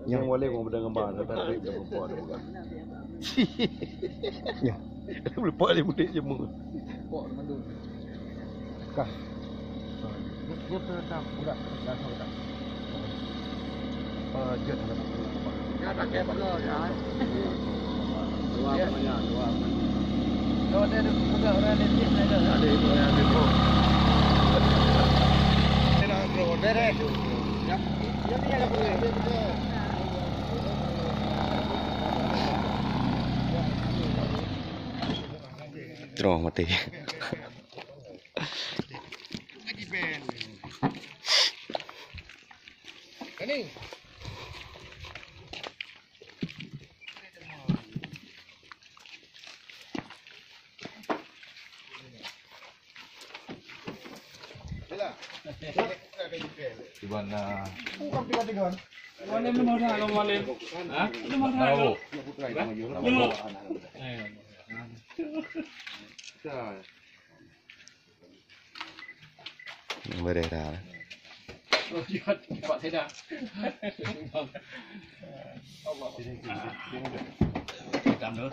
Yang boleh ngomong dengan gambar tapi tak buat kan. Ya. Boleh buat dia mudik je mu. Pok mandu. Kah. Dia pernah budak dah tahu tak. Jet ada. Ya tak kaya benar ya. Dua banyak, dua. Kalau ada buka orang lain ada. Ada itu yang ada tu. Ada bro, beres. Ya. Ya ni ada boleh. Terus mati. Ini. Di mana? Bukan tiga-tiga. Wala mo na ako wala. Ha? Ano mo na ako? Beredar. Oh, lihat Pak Seda. Allah. Sini. Tam nữa.